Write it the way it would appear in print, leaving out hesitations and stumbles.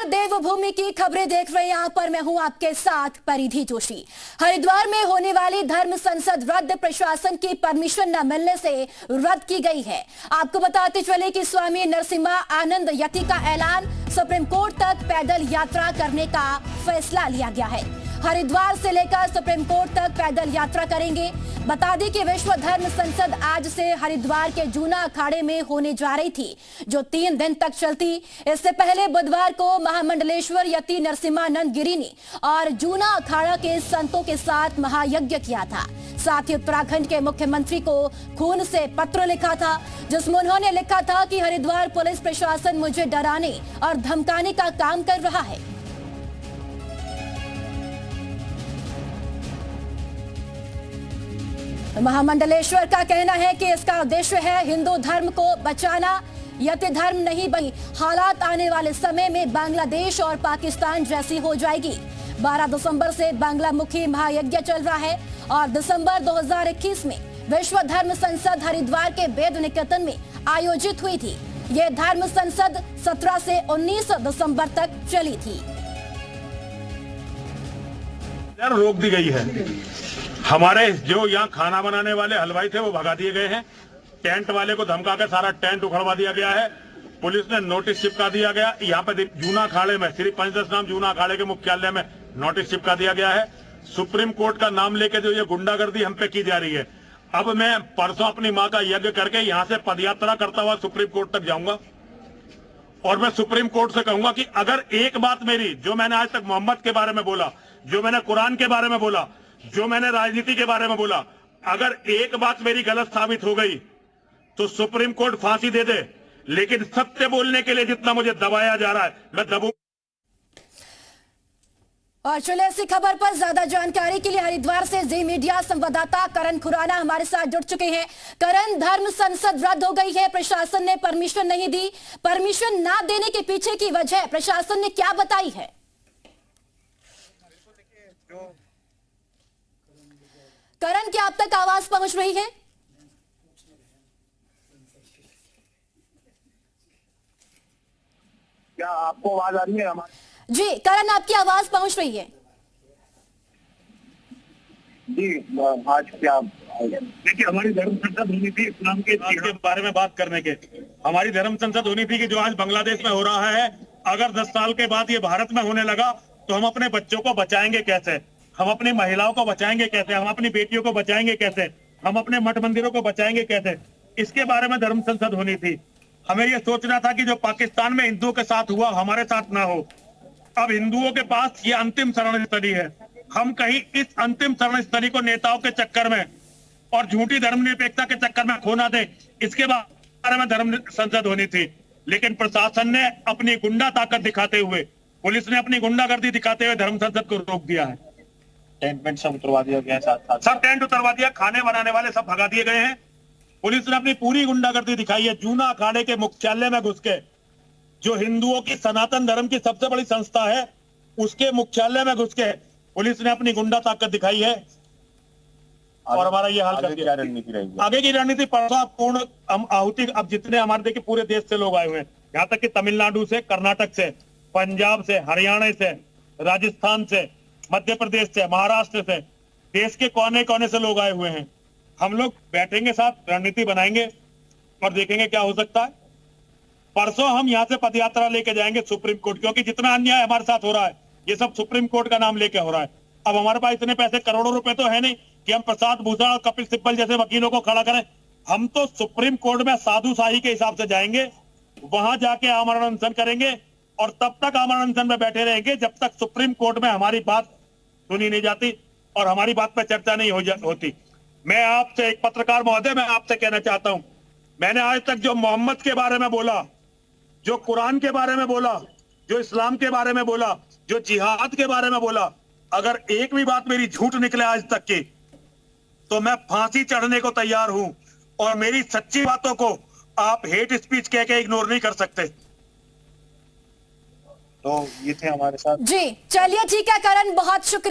देवभूमि की खबरें देख रहे हैं। यहाँ पर मैं हूं आपके साथ परिधि जोशी। हरिद्वार में होने वाली धर्म संसद रद्द प्रशासन की परमिशन न मिलने से रद्द की गई है। आपको बताते चले कि स्वामी नरसिम्हा आनंद यति का ऐलान, सुप्रीम कोर्ट तक पैदल यात्रा करने का फैसला लिया गया है। हरिद्वार से लेकर सुप्रीम कोर्ट तक पैदल यात्रा करेंगे। बता दें कि विश्व धर्म संसद आज से हरिद्वार के जूना अखाड़े में होने जा रही थी, जो 3 दिन तक चलती। इससे पहले बुधवार को महामंडलेश्वर यति नरसिम्हानंद गिरी ने और जूना अखाड़ा के संतों के साथ महायज्ञ किया था। साथ ही उत्तराखंड के मुख्यमंत्री को खून से पत्र लिखा था, जिसमें उन्होंने लिखा था कि हरिद्वार पुलिस प्रशासन मुझे डराने और धमकाने का काम कर रहा है। महामंडलेश्वर का कहना है कि इसका उद्देश्य है हिंदू धर्म को बचाना। यति धर्म नहीं बनी हालात आने वाले समय में बांग्लादेश और पाकिस्तान जैसी हो जाएगी। 12 दिसंबर से बांग्लामुखी महायज्ञ चल रहा है और दिसंबर 2021 में विश्व धर्म संसद हरिद्वार के वेद निकेतन में आयोजित हुई थी। ये धर्म संसद 17 से 19 दिसंबर तक चली थी। रोक दी गई है। हमारे जो यहाँ खाना बनाने वाले हलवाई थे वो भगा दिए गए हैं। टेंट वाले को धमका के सारा टेंट उखड़वा दिया गया है। पुलिस ने नोटिस चिपका दिया गया। यहाँ पे जूना अखाड़े में श्री पंचदश नाम जूना अखाड़े के मुख्यालय में नोटिस चिपका दिया गया है। सुप्रीम कोर्ट का नाम लेके जो ये गुंडागर्दी हम पे की जा रही है, अब मैं परसों अपनी माँ का यज्ञ करके यहाँ से पदयात्रा करता हुआ सुप्रीम कोर्ट तक जाऊंगा और मैं सुप्रीम कोर्ट से कहूंगा कि अगर एक बात मेरी, जो मैंने आज तक मोहम्मद के बारे में बोला, जो मैंने कुरान के बारे में बोला, जो मैंने राजनीति के बारे में बोला, अगर एक बात मेरी गलत साबित हो गई तो सुप्रीम कोर्ट फांसी दे दे। लेकिन सत्य बोलने के लिए जितना मुझे दबाया जा रहा है, मैं दबू। और चलिए ऐसी खबर पर ज्यादा जानकारी के लिए हरिद्वार से जी मीडिया संवाददाता करण खुराना हमारे साथ जुड़ चुके हैं। करण, धर्म संसद रद्द हो गई है, प्रशासन ने परमिशन नहीं दी। परमिशन ना देने के पीछे की वजह प्रशासन ने क्या बताई है? करण, क्या आप तक आवाज पहुंच रही है? क्या आपको आवाज आ रही है हमारी? जी करण, आपकी आवाज पहुंच रही है। जी, आज क्या देखिए, हमारी धर्म संसद होनी थी इस्लाम के बारे में बात करने के। हमारी धर्म संसद होनी थी कि जो आज बांग्लादेश में हो रहा है, अगर 10 साल के बाद ये भारत में होने लगा तो हम अपने बच्चों को बचाएंगे कैसे, हम अपनी महिलाओं को बचाएंगे कैसे, हम अपनी बेटियों को बचाएंगे कैसे, हम अपने मठ मंदिरों को बचाएंगे कैसे, इसके बारे में धर्म संसद होनी थी। हमें यह सोचना था कि जो पाकिस्तान में हिंदुओं के साथ हुआ हमारे साथ ना हो। अब हिंदुओं के पास ये अंतिम शरण स्थली है। हम कहीं इस अंतिम शरण स्थली को नेताओं के चक्कर में और झूठी धर्मनिरपेक्षता के चक्कर में खो ना दे, इसके बारे में धर्म संसद होनी थी। लेकिन प्रशासन ने अपनी गुंडा ताकत दिखाते हुए, पुलिस ने अपनी गुंडागर्दी दिखाते हुए धर्म संसद को रोक दिया है। टेंट सब उतरवा दिया गया, साथ सब टेंट उतरवा दिया, खाने बनाने वाले सब भगा दिए गए हैं। पुलिस ने अपनी पूरी गुंडागर्दी दिखाई है। जूना अखाड़े के मुख्यालय में घुस के, जो हिंदुओं की सनातन धर्म की सबसे बड़ी संस्था है, उसके मुख्यालय में घुस के पुलिस ने अपनी गुंडा ताकत दिखाई है और हमारा ये हाल कर दिया। रणनीति रहेगी आगे की रणनीति परसों पूर्ण आहुति। अब जितने हमारे देखिए पूरे देश से लोग आए हुए हैं, यहाँ तक कि तमिलनाडु से, कर्नाटक से, पंजाब से, हरियाणा से, राजस्थान से, मध्य प्रदेश से, महाराष्ट्र से, देश के कोने कोने से लोग आए हुए हैं। हम लोग बैठेंगे, साथ रणनीति बनाएंगे और देखेंगे क्या हो सकता है। परसों हम यहाँ से पदयात्रा लेके जाएंगे सुप्रीम कोर्ट, क्योंकि जितना अन्याय हमारे साथ हो रहा है ये सब सुप्रीम कोर्ट का नाम लेके हो रहा है। अब हमारे पास इतने पैसे, करोड़ों रुपए तो है नहीं कि हम प्रसाद भूषण और कपिल सिब्बल जैसे वकीलों को खड़ा करें। हम तो सुप्रीम कोर्ट में साधु शाही के हिसाब से जाएंगे, वहां जाके आमरण अनशन करेंगे और तब तक आमरण अनशन में बैठे रहेंगे जब तक सुप्रीम कोर्ट में हमारी बात सुनी नहीं जाती और हमारी बात पर चर्चा नहीं होती। मैं आपसे, एक पत्रकार महोदय, मैं आपसे कहना चाहता हूं, मैंने आज तक जो मोहम्मद के बारे में बोला, जो कुरान के बारे में बोला, जो इस्लाम के बारे में बोला, जो जिहाद के बारे में बोला, अगर एक भी बात मेरी झूठ निकले आज तक की, तो मैं फांसी चढ़ने को तैयार हूं। और मेरी सच्ची बातों को आप हेट स्पीच कह के इग्नोर नहीं कर सकते। तो ये थे हमारे साथ। जी चलिए, ठीक है करण, बहुत शुक्रिया।